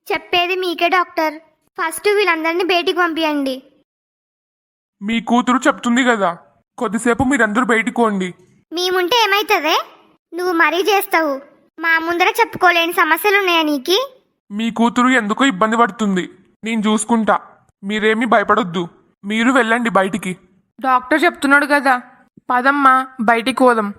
చెప్పేది మీకే doctor. First వీళ్ళందరినీ బయటికి పంపియండి. మీ కూతురు చెప్తుంది కదా, కొద్దిసేపు మీరందరూ బయటికోండి. మేముంటే ఏమైతుందే? నువ్వు మరీ చేస్తావు. మా ముందర చెప్పుకోలేని సమస్యలున్నాయా నీకి? మీ కూతురు ఎందుకో ఇబ్బంది పడుతుంది, నేను చూసుకుంటా. మీరేమీ భయపడొద్దు, మీరు వెళ్ళండి బయటికి. డాక్టర్ చెప్తున్నాడు కదా, పదమ్మా బయటికి పోదాం.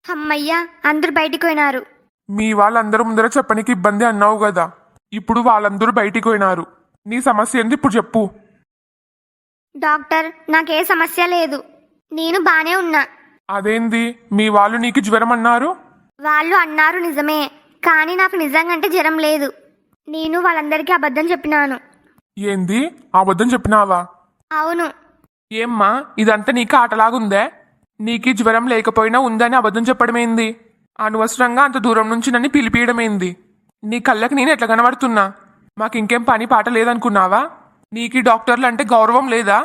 అమ్మయ్యా, అందరూ బయటికి పోయినారు. మీ వాళ్ళందరూ ముందర చెప్పనికి ఇబ్బంది అన్నావు కదా, ఇప్పుడు వాళ్ళందరూ బయటికి పోయినారు. నీ సమస్య ఏంది ఇప్పుడు చెప్పు. డాక్టర్, నాకే సమస్య లేదు, నేను బానే ఉన్నా. అదేంది, మీ వాళ్ళు నీకు జ్వరం అన్నారు? వాళ్ళు అన్నారు నిజమే, కానీ నాకు నిజంగంటే జ్వరం లేదు. నేను వాళ్ళందరికీ అబద్ధం చెప్పినాను. ఏంది, అబద్ధం చెప్పినావా? అవును. ఏమ్మా, ఇదంతా నీకు ఆటలాగుందే? నీకు జ్వరం లేకపోయినా ఉందని అబద్ధం చెప్పడమేంది? అనవసరంగా అంత దూరం నుంచి నన్ను పిలిపియడమేంది? నీ కళ్ళకి నేను ఎట్లా కనబడుతున్నా? మాకింకేం పని పాట లేదనుకున్నావా? నీకు డాక్టర్లు అంటే గౌరవం లేదా?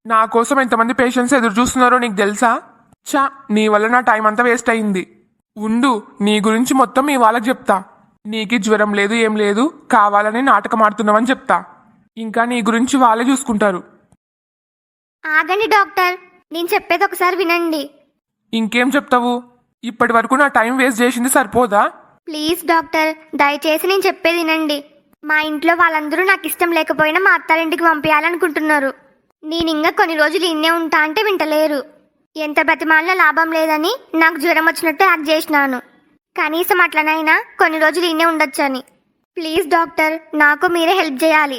నా కోసం ఎంతమంది పేషెంట్స్ ఎదురు చూస్తున్నారో నీకు తెలుసా? చా, నీ వల్ల నా టైం అంతా వేస్ట్ అయింది. ఉండు, నీ గురించి మొత్తం మీ వాళ్ళకి చెప్తా. నీకు జ్వరం లేదు, ఏం లేదు, కావాలని నాటకం ఆడుతున్నావని చెప్తా. ఇంకా నీ గురించి వాళ్ళే చూసుకుంటారు. ఆగండి డాక్టర్, నేను చెప్పేది ఒకసారి వినండి. ఇంకేం చెప్తావు? ఇప్పటి వరకు నా టైం వేస్ట్ చేసింది సరిపోదా? ప్లీజ్ డాక్టర్, దయచేసి నేను చెప్పేది వినండి. మా ఇంట్లో వాళ్ళందరూ నాకు ఇష్టం లేకపోయినా మా అత్తారింటికి పంపించాలనుకుంటున్నారు. నేను ఇంకా కొన్ని రోజులు ఇన్నే ఉంటా అంటే వింటలేరు. ఎంత బ్రతిమాలినా లాభం లేదని నాకు జ్వరం వచ్చినట్టు యాక్ట్ చేసినాను. కనీసం అట్లనైనా కొన్ని రోజులు ఇన్నే ఉండొచ్చని. ప్లీజ్ డాక్టర్, నాకు మీరే హెల్ప్ చేయాలి.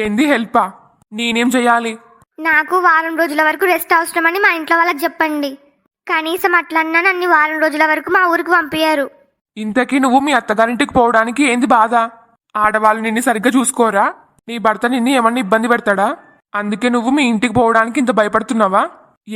ఏంది హెల్పా? నేనేం చెయ్యాలి? నాకు వారం రోజుల వరకు రెస్ట్ అవసరమని మా ఇంట్లో వాళ్ళకి చెప్పండి. కనీసం అట్లన్నా నన్ను వారం రోజుల వరకు మా ఊరికి పంపించారు. ఇంతకీ నువ్వు మీ అత్తగారింటికి పోవడానికి ఏంది బాధ? ఆడవాళ్ళు నిన్ను సరిగ్గా చూసుకోరా? నీ భర్త నిన్ను ఏమన్నా ఇబ్బంది పెడతాడా? అందుకే నువ్వు మీ ఇంటికి పోవడానికి ఇంత భయపడుతున్నావా?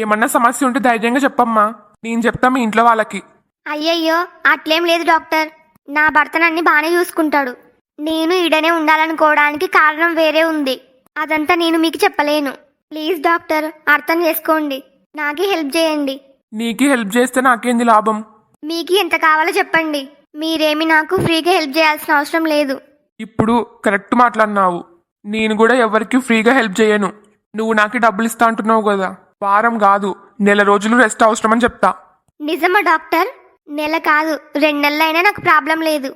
ఏమన్నా సమస్య ఉంటే ధైర్యంగా చెప్పమ్మా, నేను చెప్తా మీ ఇంట్లో వాళ్ళకి. అయ్యయ్యో, అట్లేం లేదు డాక్టర్. నా భర్త నన్ను బాగానే చూసుకుంటాడు. నేను ఈడనే ఉండాలనుకోవడానికి కారణం వేరే ఉంది. అదంతా నేను మీకు చెప్పలేను. ప్లీజ్ డాక్టర్, అర్థం చేసుకోండి. నాకే హెల్ప్ చేయండి. నీకు హెల్ప్ చేస్తే నాకేంది లాభం? మీకు ఎంత కావాలో చెప్పండి. మీరేమి నాకు ఫ్రీగా హెల్ప్ చేయాల్సిన అవసరం లేదు. ఇప్పుడు కరెక్ట్ మాట్లాడినావు. నేను కూడా ఎవరికి ఫ్రీగా హెల్ప్ చేయను. నువ్వు నాకు డబ్బులు ఇస్తా అంటున్నావు కదా, వారం కాదు, నెల రోజులు రెస్ట్ అవసరమని చెప్తా. నిజమా డాక్టర్? నెల కాదు, 2 నెలలైనా నాకు ప్రాబ్లం లేదు.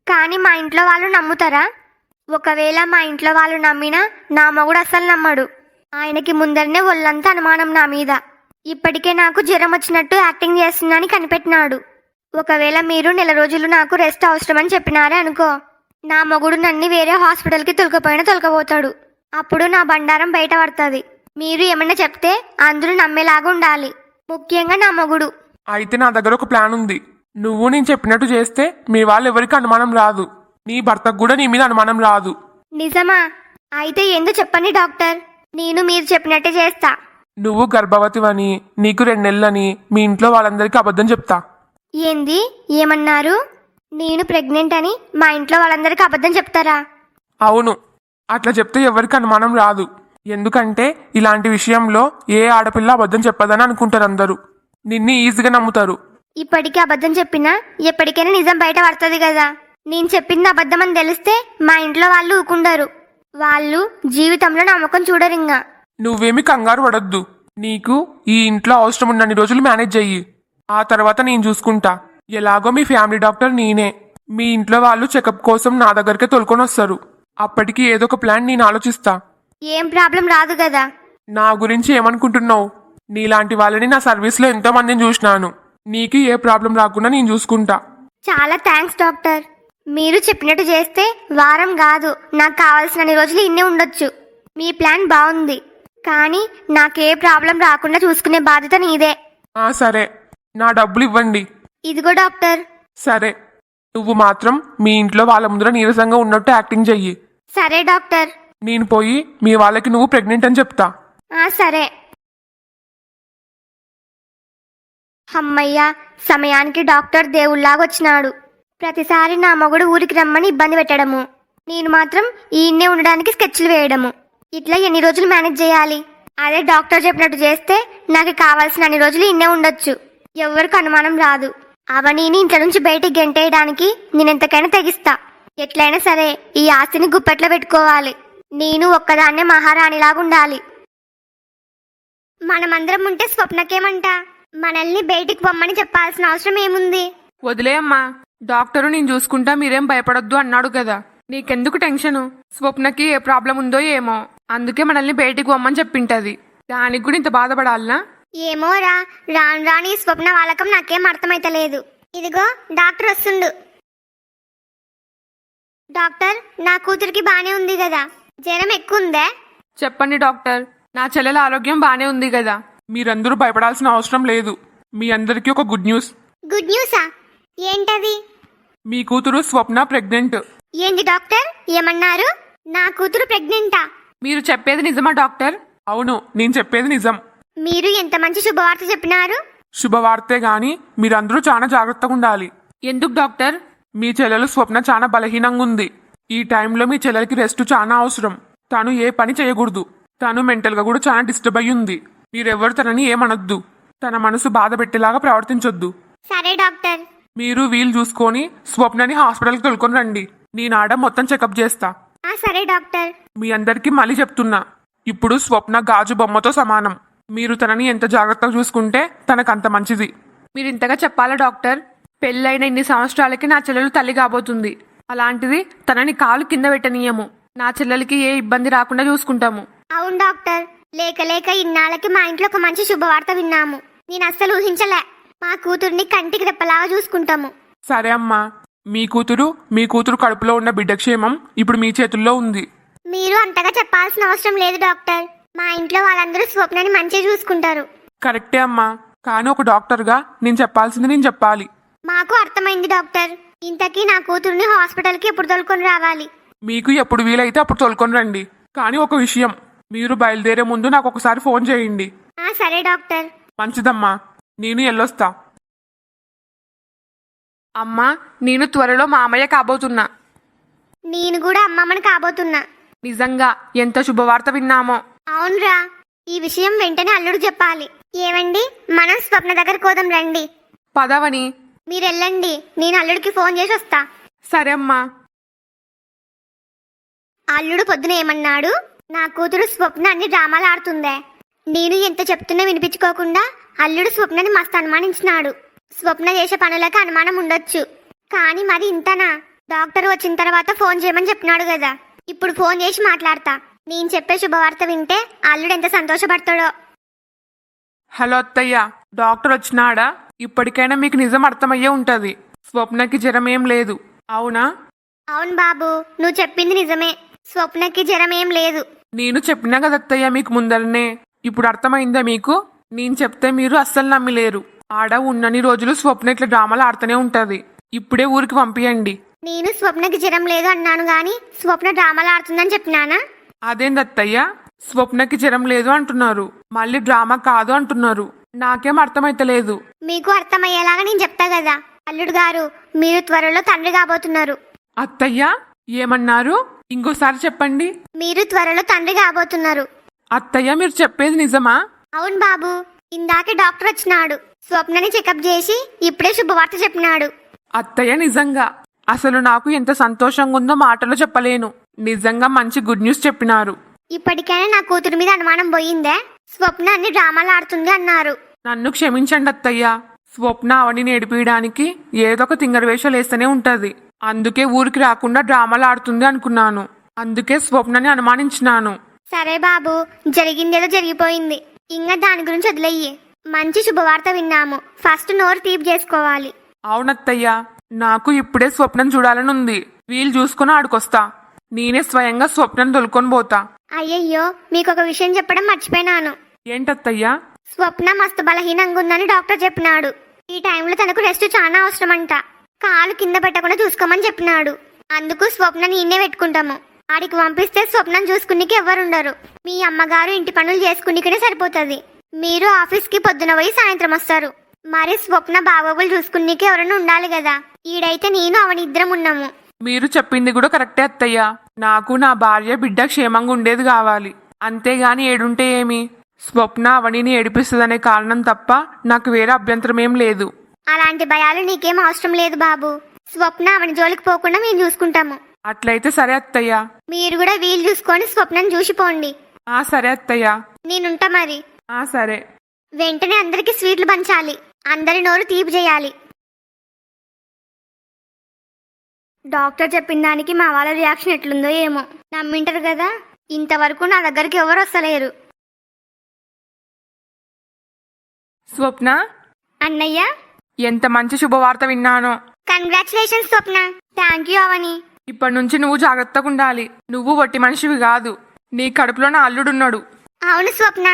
కానీ మా ఇంట్లో వాళ్ళు నమ్ముతారా? ఒకవేళ మా ఇంట్లో వాళ్ళు నమ్మినా నా మొగుడు అస్సలు నమ్మడు. ఆయనకి ముందరనే ఒళ్ళంతా అనుమానం నా మీద. ఇప్పటికే నాకు జ్వరం వచ్చినట్టు యాక్టింగ్ చేస్తుందని కనిపెట్టినాడు. ఒకవేళ మీరు నెల రోజులు నాకు రెస్ట్ అవసరమని చెప్పినారే అనుకో, నా మొగుడు నన్ను వేరే హాస్పిటల్కి తొలకపోతాడు. అప్పుడు నా బండారం బయట పడుతుంది. మీరు ఏమన్నా చెప్తే అందరూ నమ్మేలాగా ఉండాలి, ముఖ్యంగా నా మొగుడు. అయితే నా దగ్గర ఒక ప్లాన్ ఉంది. నువ్వు నేను చెప్పినట్టు చేస్తే మీ వాళ్ళు ఎవరికి అనుమానం రాదు. నీ భర్తకు కూడా నీ మీద అనుమానం రాదు. నిజమా? అయితే ఏందో చెప్పండి డాక్టర్, నేను మీరు చెప్పినట్టే చేస్తా. నువ్వు గర్భవతివని, నీకు 2 నెలలని మీ ఇంట్లో వాళ్ళందరికీ అబద్ధం చెప్తా. ఏంది, ఏమన్నారు? నేను ప్రెగ్నెంట్ అని మా ఇంట్లో వాళ్ళందరికీ అబద్ధం చెప్తారా? అవును, అట్లా చెప్తే ఎవరికి అనుమానం రాదు. ఎందుకంటే ఇలాంటి విషయంలో ఏ ఆడపిల్ల అబద్ధం చెప్పదని అనుకుంటారు అందరూ. నిన్ను ఈజీగా నమ్ముతారు. ఇప్పటికీ అబద్ధం చెప్పినా ఎప్పటికైనా నిజం బయట పడుతుంది కదా. నేను చెప్పింది అబద్ధం అని తెలిస్తే మా ఇంట్లో వాళ్ళు ఊకుండరు. వాళ్ళు జీవితంలో నా ముఖం చూడరింగా. నువ్వేమి కంగారు పడొద్దు. నీకు ఈ ఇంట్లో అవసరం ఉన్నన్ని రోజులు మేనేజ్ చెయ్యి. ఆ తర్వాత నేను చూసుకుంటా. ఎలాగో మీ ఫ్యామిలీ డాక్టర్ నేనే. మీ ఇంట్లో వాళ్ళు చెకప్ కోసం నా దగ్గరికే తోలుకొని వస్తారు. అప్పటికి ఏదో ఒక ప్లాన్ నేను ఆలోచిస్తా. ఏం ప్రాబ్లం రాదు కదా? నా గురించి ఏమనుకుంటున్నావు? నీలాంటి వాళ్ళని నా సర్వీస్లో ఎంతో మందిని చూసినాను. నీకు ఏ ప్రాబ్లం రాకుండా నేను చూసుకుంటా. చాలా థ్యాంక్స్ డాక్టర్. మీరు చెప్పినట్టు చేస్తే వారం కాదు, నాకు కావాల్సినన్ని రోజులు ఇన్నే ఉండొచ్చు. మీ ప్లాన్ బాగుంది, కానీ నాకే ప్రాబ్లం రాకుండా చూసుకునే బాధ్యత నీదే. సరే, నా డబ్బులు ఇవ్వండి. ఇదిగో డాక్టర్. సరే, నువ్వు మాత్రం మీ ఇంట్లో వాళ్ళ ముందర నీరసంగా ఉన్నట్టు యాక్టింగ్ చెయ్యి. సరే డాక్టర్. నేను పోయి మీ వాళ్ళకి నువ్వు ప్రెగ్నెంట్ అని చెప్తా. సరే. అమ్మయ్యా, సమయానికి డాక్టర్ దేవుళ్లాగా వచ్చినాడు. ప్రతిసారి నా మొగుడు ఊరికి రమ్మని ఇబ్బంది పెట్టడము, నేను మాత్రం ఈయన్నే ఉండడానికి స్కెచ్లు వేయడము. ఇట్లా ఎన్ని రోజులు మేనేజ్ చేయాలి? అదే డాక్టర్ చెప్పినట్టు చేస్తే నాకు కావాల్సిన అన్ని రోజులు ఇన్నే ఉండొచ్చు. ఎవరికి అనుమానం రాదు. అవనీని ఇంట్లో నుంచి బయటికి గెంటేయడానికి నేనెంతకైనా తెగిస్తా. ఎట్లయినా సరే ఈ ఆస్తిని గుప్పెట్లో పెట్టుకోవాలి. నేను ఒక్కదాన్నే మహారాణిలాగా ఉండాలి. మనమందరం ఉంటే స్వప్నకేమంట? మనల్ని బయటికి పొమ్మని చెప్పాల్సిన అవసరం ఏముంది? వదిలే అమ్మా, డాక్టరు నేను చూసుకుంటా, మీరేం భయపడొద్దు అన్నాడు కదా. నీకెందుకు టెన్షను? స్వప్నకి ఏ ప్రాబ్లం ఉందో ఏమో, అందుకే మనల్ని బయటికి పొమ్మని చెప్పింటది. దానికి కూడా ఇంత బాధపడాలనా? ఏమోరా, రాను రాని ఈ స్వప్న వాళ్ళకం నాకేం అర్థమైతలేదు. ఇదిగో డాక్టర్ వస్తుండు. డాక్టర్, నా కూతురికి బానే ఉంది కదా? జ్వరం ఎక్కువ ఉందే? చెప్పండి డాక్టర్, నా చెల్లెల ఆరోగ్యం బానే ఉంది కదా. మీరందరూ భయపడాల్సిన అవసరం లేదు. మీ అందరికీ ఒక గుడ్ న్యూస్. గుడ్ న్యూసా? ఏంటది? మీ కూతురు స్వప్న ప్రెగ్నెంట్. ఏంటి డాక్టర్, ఏమన్నారు? నా కూతురు ప్రెగ్నెంటా? మీరు చెప్పేది నిజమా డాక్టర్? అవును, నేను చెప్పేది నిజం. మీరు ఎంత మంచి శుభవార్త చెప్పినారు. శుభవార్తే గాని మీరందరూ చాలా జాగ్రత్తగా ఉండాలి. ఎందుకు డాక్టర్? మీ చెల్లెలు స్వప్న చాలా బలహీనంగా ఉంది. ఈ టైంలో మీ చెల్లెలకి రెస్ట్ చాలా అవసరం. తను ఏ పని చేయకూడదు. తను మెంటల్గా కూడా చాలా డిస్టర్బ్ అయ్యి ఉంది. మీరెవరు తనని ఏమనొద్దు. తన మనసు బాధ పెట్టేలాగా ప్రవర్తించొద్దు. సరే డాక్టర్. మీరు వీలు చూసుకొని స్వప్నని హాస్పిటల్కి తోలుకొని రండి. నేనాడ మొత్తం చెకప్ చేస్తా. సరే డాక్టర్. మీ అందరికీ మళ్ళీ చెప్తున్నా, ఇప్పుడు స్వప్న గాజు బొమ్మతో సమానం. మీరు తనని ఎంత జాగ్రత్తగా చూసుకుంటే తనకంత మంచిది. మీరు ఇంతగా చెప్పాలా డాక్టర్? పెళ్ళైన ఇన్ని సంవత్సరాలకి నా చెల్లెలు తల్లి కాబోతుంది. అలాంటిది తనని కాలు కింద పెట్టనీయము. నా చెల్లెలకి ఏ ఇబ్బంది రాకుండా చూసుకుంటాము. అవును డాక్టర్, లేక లేక ఇన్నాళ్ళకి మా ఇంట్లో ఒక మంచి శుభవార్త విన్నాము. నేను అస్సలు ఊహించలే. మా కూతుర్ని కంటికి రెప్పలాగా చూసుకుంటాము. సరే అమ్మా, మీ కూతురు కడుపులో ఉన్న బిడ్డ క్షేమం ఇప్పుడు మీ చేతుల్లో ఉంది. మీరు అంతగా చెప్పాల్సిన అవసరం లేదు డాక్టర్. మా ఇంట్లో వాళ్ళందరూ స్వప్నని మంచిగా చూసుకుంటారు. కరెక్టే అమ్మా, కానీ ఒక డాక్టర్గా నేను చెప్పాల్సింది నేను చెప్పాలి. మాకు అర్థమైంది డాక్టర్. ఇంతకీ నా కూతుర్ని హాస్పిటల్కి ఎప్పుడు తోలుకొని రావాలి? మీకు ఎప్పుడు వీలైతే అప్పుడు తోలుకొని రండి. కానీ ఒక విషయం, మీరు బయలుదేరే ముందు నాకు ఒకసారి ఫోన్ చేయండి. సరే డాక్టర్. మంచిదమ్మా, నేను ఎల్లొస్తా. అమ్మా, నేను త్వరలో మామయ్య కాబోతున్నా. నేను కూడా అమ్మమ్మని కాబోతున్నా. నిజంగా ఎంత శుభవార్త విన్నామో. అవునరా, ఈ విషయం వెంటనే అల్లుడు చెప్పాలి. ఏవండి, మనం స్వప్న దగ్గర కోదాం రండి. పదవని. మీరెళ్ళండి, నేను అల్లుడికి ఫోన్ చేసి వస్తా. సరే అమ్మా. అల్లుడు పొద్దున ఏమన్నాడు? నా కూతురు స్వప్న అన్ని డ్రామాలు ఆడుతుందే. నేను ఎంత చెప్తున్నా వినిపించుకోకుండా అల్లుడు స్వప్నని మస్తు అనుమానించినాడు. స్వప్న చేసే పనులకు అనుమానం ఉండొచ్చు, కానీ మరి ఇంతనా? డాక్టర్ వచ్చిన తర్వాత ఫోన్ చేయమని చెప్పినాడు కదా, ఇప్పుడు ఫోన్ చేసి మాట్లాడతా. నేను చెప్పే శుభవార్త వింటే అల్లుడు ఎంత సంతోషపడతాడో. హలో అత్తయ్య, డాక్టర్ వచ్చినాడా? ఇప్పటికైనా మీకు నిజం అర్థమయ్యే ఉంటది. స్వప్నకి జ్వరం ఏం లేదు, అవునా? అవును బాబు, నువ్వు చెప్పింది నిజమే. స్వప్నకి జ్వరం ఏం లేదు. నేను చెప్పినా కదా అత్తయ్య మీకు ముందరనే. ఇప్పుడు అర్థమైందా మీకు? నేను చెప్తే మీరు అస్సలు నమ్మిలేరు. ఆడ ఉన్నన్ని రోజులు స్వప్న ఇట్లా డ్రామాలు ఆడుతూనే ఉంటది. ఇప్పుడే ఊరికి పంపియండి. నేను స్వప్నకి జ్వరం లేదు అన్నాను గాని స్వప్న డ్రామాలు ఆడుతుందని చెప్పినానా? అదేంది అత్తయ్య, స్వప్నకి జ్వరం లేదు అంటున్నారు, మళ్ళీ డ్రామా కాదు అంటున్నారు. నాకేం అర్థమైతలేదు. మీకు అర్థమయ్యేలాగా నేను చెప్తా కదా. అల్లుడు గారు, మీరు త్వరలో తండ్రి కాబోతున్నారు. అత్తయ్య ఏమన్నారు? ఇంకోసారి చెప్పండి. మీరు త్వరలో తండ్రి కాబోతున్నారు. అత్తయ్య, మీరు చెప్పేది నిజమా? అవును బాబు, ఇందాకే డాక్టర్ వచ్చినాడు. స్వప్నని చెకప్ చేసి ఇప్పుడే శుభవార్త చెప్పినాడు. అత్తయ్య, నిజంగా అసలు నాకు ఎంత సంతోషంగా ఉందో మాటలో చెప్పలేను. నిజంగా మంచి గుడ్ న్యూస్ చెప్పినారు. ఇప్పటికైనా నా కూతురు మీద అనుమానం పోయిందే. స్వప్న అన్ని డ్రామాలు ఆడుతుంది అన్నారు. నన్ను క్షమించండి అత్తయ్య. స్వప్న అవనిని ఏడిపించడానికి ఏదో ఒక తింగర వేషాలు వేస్తూనే ఉంటది. అందుకే ఊరికి రాకుండా డ్రామాలు ఆడుతుంది అనుకున్నాను. అందుకే స్వప్నని అనుమానించినాను. సరే బాబు, జరిగిందేదో జరిగిపోయింది. ఇంకా దాని గురించి వదిలేయ్యి. మంచి శుభవార్త విన్నాము. ఫస్ట్ నోరు తీపి చేసుకోవాలి. అవునత్తయ్య, నాకు ఇప్పుడే స్వప్నం చూడాలనుంది. వీలు చూసుకుని ఆడుకొస్తా. నేనే స్వయంగా స్వప్నం తొలుకొని పోతా. అయ్యయ్యో, మీకు ఒక విషయం చెప్పడం మర్చిపోయినాను. ఏంటత్తయ్యా? స్వప్న మస్తు బలహీనంగా ఉందని డాక్టర్ చెప్పినాడు. ఈ టైంలో తనకు రెస్ట్ చాలా అవసరమంట. కాలు కింద పెట్టకుండా చూసుకోమని చెప్పినాడు. అందుకు స్వప్న నేనే పెట్టుకుంటాము. ఆడికి పంపిస్తే స్వప్నం చూసుకునికి ఎవరుండరు. మీ అమ్మగారు ఇంటి పనులు చేసుకునికనే సరిపోతుంది. మీరు ఆఫీస్కి పొద్దున పోయి సాయంత్రం వస్తారు. మరి స్వప్న బాగోగులు చూసుకునికి ఎవరైనా ఉండాలి కదా. ఈడైతే నేను అవని ఇద్దరం ఉన్నాము. మీరు చెప్పింది కూడా కరెక్టే అత్తయ్య. నాకు నా భార్య బిడ్డ క్షేమంగా ఉండేది కావాలి, అంతేగాని ఏడుంటే ఏమి. స్వప్న అవనిని ఏడిపిస్తుందనే కారణం తప్ప నాకు వేరే అభ్యంతరం ఏం లేదు. అలాంటి భయాలు నీకేం అవసరం లేదు బాబు. స్వప్న అవని జోలికి పోకుండా మేము చూసుకుంటాము. అట్లయితే సరే అత్తయ్య. మీరు కూడా వీలు చూసుకొని స్వప్నం చూసిపోండి. ఆ సరే అత్తయ్య. నేనుంటా మరి. ఆ సరే. వెంటనే అందరికి స్వీట్లు పంచాలి. అందరి నోరు తీపి చేయాలి. డాక్టర్ చెప్పిన దానికి మా వాళ్ళ రియాక్షన్ ఎట్లుందో ఏమో. నమ్మింటారు కదా. ఇంతవరకు నా దగ్గరికి ఎవరు వస్తలేరు. స్వప్న, అన్నయ్య, ఎంత మంచి శుభవార్త విన్నానో. Congratulations Swapna. Thank you Avani. ఇప్పటి నుంచి నువ్వు జాగ్రత్తగా ఉండాలి. నువ్వు వట్టి మనిషివి కాదు. నీ కడుపులో నా అల్లుడున్నాడు. అవును స్వప్న,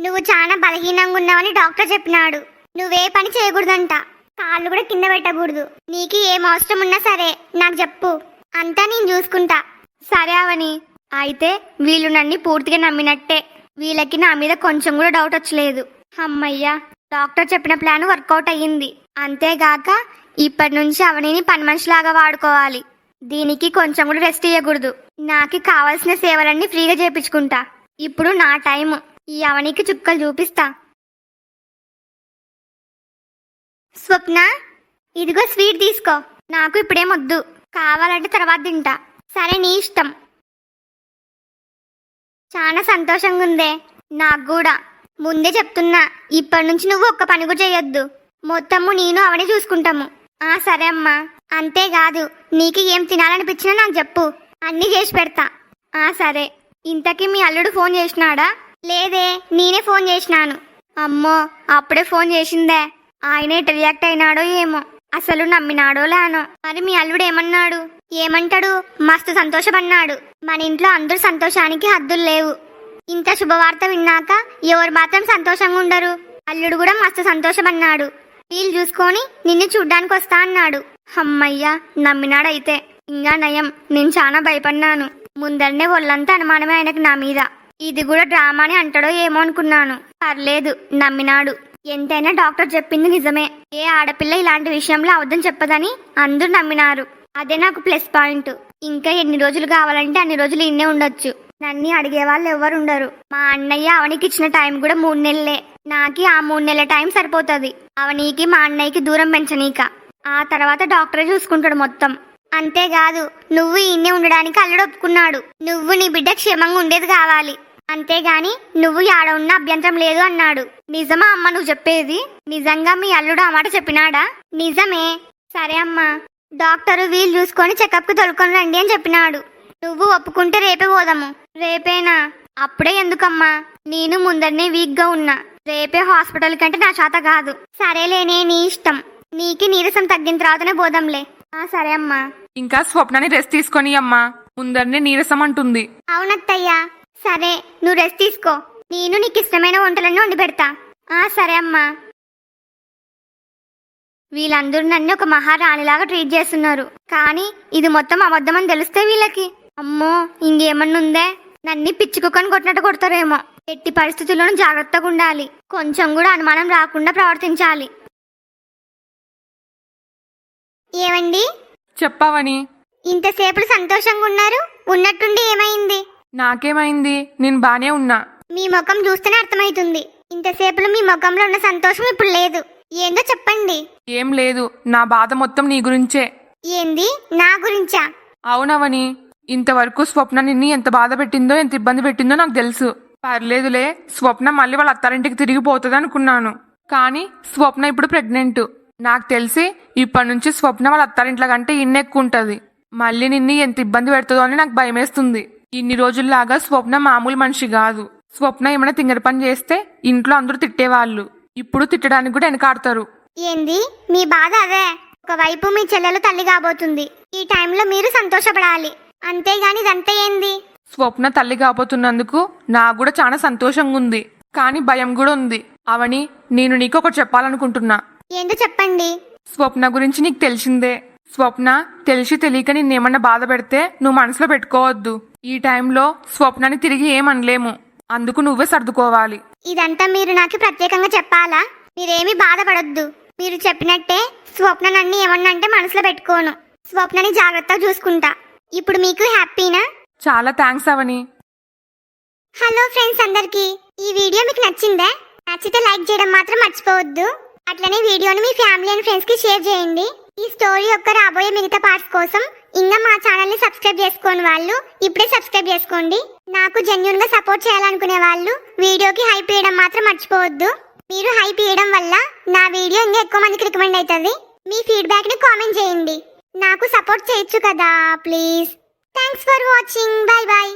నువ్వు చాలా బలహీనంగా ఉన్నావని డాక్టర్ చెప్పినాడు. నువ్వే పని చేయకూడదంట. కాళ్ళు కూడా కింద పెట్టకూడదు. నీకు ఏం అవసరం ఉన్నా సరే నాకు చెప్పు. అంతా నేను చూసుకుంటా. సరే అవని. అయితే వీళ్ళు నన్ను పూర్తిగా నమ్మినట్టే. వీళ్ళకి నా మీద కొంచెం కూడా డౌట్ వచ్చలేదు. అమ్మయ్యా, డాక్టర్ చెప్పిన ప్లాన్ వర్కౌట్ అయ్యింది. అంతేగాక ఇప్పటి నుంచి అవనిని పని మనిషిలాగా వాడుకోవాలి. దీనికి కొంచెం కూడా రెస్ట్ ఇవ్వకూడదు. నాకు కావాల్సిన సేవలన్నీ ఫ్రీగా చేపించుకుంటా. ఇప్పుడు నా టైం. ఈ అవనికి చుక్కలు చూపిస్తా. స్వప్న, ఇదిగో స్వీట్ తీసుకో. నాకు ఇప్పుడేమొద్దు. కావాలంటే తర్వాత తింటా. సరే, నీ ఇష్టం. చాలా సంతోషంగా ఉందే. నాకు కూడా. ముందే చెప్తున్నా, ఇప్పటి నుంచి నువ్వు ఒక్క పని కూడా చేయొద్దు. మొత్తము నేను అవని చూసుకుంటాము. ఆ సరే అమ్మా. అంతేకాదు, నీకు ఏం తినాలనిపించినా నాకు చెప్పు. అన్నీ చేసి పెడతా. ఆ సరే. ఇంతకీ మీ అల్లుడు ఫోన్ చేసినాడా? లేదే, నేనే ఫోన్ చేసినాను. అమ్మో, అప్పుడే ఫోన్ చేసిందే. ఆయన ఎటు రియాక్ట్ అయినాడో ఏమో. అసలు నమ్మినాడో లేనో. మరి మీ అల్లుడు ఏమన్నాడు? ఏమంటాడు? మస్తు సంతోషపన్నాడు. మన ఇంట్లో అందరూ సంతోషానికి హద్దులు లేవు. ఇంత శుభవార్త విన్నాక ఎవరు మాత్రం సంతోషంగా ఉండరు? అల్లుడు కూడా మస్తు సంతోషపన్నాడు. వీళ్ళు చూసుకొని నిన్ను చూడ్డానికి వస్తా అన్నాడు. అమ్మయ్యా, నమ్మినాడైతే. ఇంకా నయం. నేను చాలా భయపడినాను. ముందరనే ఒళ్ళంతా అనుమానమే ఆయనకు నా మీద. ఇది కూడా డ్రామాని అంటాడో ఏమో అనుకున్నాను. పర్లేదు, నమ్మినాడు. ఎంతైనా డాక్టర్ చెప్పింది నిజమే. ఏ ఆడపిల్ల ఇలాంటి విషయంలో అబద్ధం చెప్పదని అందరూ నమ్మినారు. అదే నాకు ప్లస్ పాయింట్. ఇంకా ఎన్ని రోజులు కావాలంటే అన్ని రోజులు ఇన్నే ఉండొచ్చు. నన్ను అడిగే వాళ్ళు ఎవరు ఉండరు. మా అన్నయ్య అవనికి ఇచ్చిన టైం కూడా 3 నెలలే. నాకి ఆ 3 నెలల టైం సరిపోతుంది. అవనీకి మా అన్నయ్యకి దూరం పెంచనీక. ఆ తర్వాత డాక్టరే చూసుకుంటాడు మొత్తం. అంతేకాదు, నువ్వు ఇన్నే ఉండడానికి అల్లుడు ఒప్పుకున్నాడు. నువ్వు నీ బిడ్డ క్షేమంగా ఉండేది కావాలి. అంతేగాని నువ్వు యాడ ఉన్న అభ్యంతరం లేదు అన్నాడు. నిజమా అమ్మ నువ్వు చెప్పేది? నిజంగా మీ అల్లుడు ఆ మాట చెప్పినాడా? నిజమే. సరే అమ్మా. డాక్టరు వీలు చూసుకొని చెకప్ కు తొలుకొని రండి అని చెప్పినాడు. నువ్వు ఒప్పుకుంటే రేపే పోదాము. రేపేనా? అప్పుడే ఎందుకమ్మా? నేను ముందరనే వీక్ గా ఉన్నా. రేపే హాస్పిటల్ కంటే నా చేత కాదు. సరేలేనే, నీ ఇష్టం. నీకి నీరసం తగ్గిన తర్వాతనే పోదాంలే. సరే అమ్మా. ఇంకా స్వప్నాన్ని రెస్ట్ తీసుకొని అమ్మా. ముందరనే నీరసం అంటుంది. అవునత్తయ్యా. సరే, నువ్వు రెస్ట్ తీసుకో. నేను నీకు ఇష్టమైన వంటలన్నీ వండి పెడతా. సరే అమ్మా. వీళ్ళందరూ నన్ను ఒక మహారాణిలాగా ట్రీట్ చేస్తున్నారు. కానీ ఇది మొత్తం అబద్ధమని తెలిస్తే వీళ్ళకి అమ్మో ఇంకేమన్నుందే. నన్ను పిచ్చుకుని కొట్టినట్టు కొడతారేమో. ఎట్టి పరిస్థితుల్లోనూ జాగ్రత్తగా ఉండాలి. కొంచెం కూడా అనుమానం రాకుండా ప్రవర్తించాలి. ఏమండి? చెప్పవని. ఇంతసేపు సంతోషంగా ఉన్నారు. ఉన్నట్టుండి ఏమైంది? నాకేమైంది? నేను బానే ఉన్నా. మీ ముఖం చూస్తేనే అర్థమైతుంది. ఇంతసేపులో మీ ముఖంలో ఉన్న సంతోషం ఇప్పుడు లేదు. ఏందో చెప్పండి. ఏం లేదు, నా బాధ మొత్తం నీ గురించే. ఏంది? నా గురించా? అవునవని. ఇంతవరకు స్వప్న నిన్ను ఎంత బాధ పెట్టిందో, ఎంత ఇబ్బంది పెట్టిందో నాకు తెలుసు. పర్లేదులే, స్వప్న మళ్ళీ వాళ్ళ అత్తారింటికి తిరిగిపోతుంది అనుకున్నాను. కానీ స్వప్న ఇప్పుడు ప్రెగ్నెంట్. నాకు తెలిసి ఇప్పటి నుంచి స్వప్న వాళ్ళ అత్తారింట్ల కంటే ఎక్కువ ఉంటది. మళ్ళీ నిన్ను ఎంత ఇబ్బంది పెడుతుందో అని నాకు భయమేస్తుంది. ఇన్ని రోజుల్లాగా స్వప్న మామూలు మనిషి కాదు. స్వప్న ఏమైనా తింగరి పని చేస్తే ఇంట్లో అందరూ తిట్టేవాళ్ళు. ఇప్పుడు తిట్టడానికి కూడా వెనకాడతారు. ఏంది మీ బాధ? అదే. ఒకవైపు మీ చెల్లెలు తల్లి కాబోతుంది. ఈ టైంలో మీరు సంతోషపడాలి. అంతేగాని ఇదంతా ఏంది? స్వప్న తల్లి కాబోతున్నందుకు నాకు కూడా చాలా సంతోషంగా ఉంది. కానీ భయం కూడా ఉంది. అవని, నేను నీకు ఒకటి చెప్పాలనుకుంటున్నా. ఏందో చెప్పండి. స్వప్న గురించి నీకు తెలిసిందే. స్వప్న తెలిసి తెలియక నిన్నేమన్నా బాధ పెడితే నువ్వు మనసులో పెట్టుకోవద్దు. ఈ టైంలో స్వప్నాన్ని తిరిగి ఏమనలేము. అందుకు నువ్వే సర్దుకోవాలి. ఇదంతా మీరు నాకు ప్రత్యేకంగా చెప్పాలా? మీరేమీ బాధపడొద్దు. మీరు చెప్పినట్టే స్వప్న నన్ను ఏమన్నా అంటే మనసులో పెట్టుకోను. స్వప్నని జాగ్రత్తగా చూసుకుంటా. ఇప్పుడు మీకు హ్యాపీనా? చాలా థ్యాంక్స్ అవని. హలో ఫ్రెండ్స్ అందరికి. ఈ వీడియో మీకు నచ్చిందా? నచ్చితే లైక్ చేయడం మాత్రం మర్చిపోవద్దు. అట్లనే వీడియోని మీ ఫ్యామిలీ అండ్ ఫ్రెండ్స్ కి షేర్ చేయండి. ఈ స్టోరీ యొక్క రాబోయే మిగతా పార్ట్స్ కోసం ఇంకా మా ఛానల్ ని సబ్స్క్రైబ్ చేసుకోని వాళ్ళు ఇప్పుడే సబ్స్క్రైబ్ చేసుకోండి. నాకు జెన్యూన్ గా సపోర్ట్ చేయాలనుకునే వాళ్ళు వీడియోకి హైప్ ఇవ్వడం మాత్రం మర్చిపోవద్దు. మీరు హైప్ ఇవ్వడం వల్ల నా వీడియో ఇంకా ఎక్కువ మందికి రికమెండ్ అవుతుంది. మీ ఫీడ్బ్యాక్ ని కామెంట్ చేయండి. నాకు సపోర్ట్ చేయొచ్చు కదా please. Thanks for watching. Bye bye.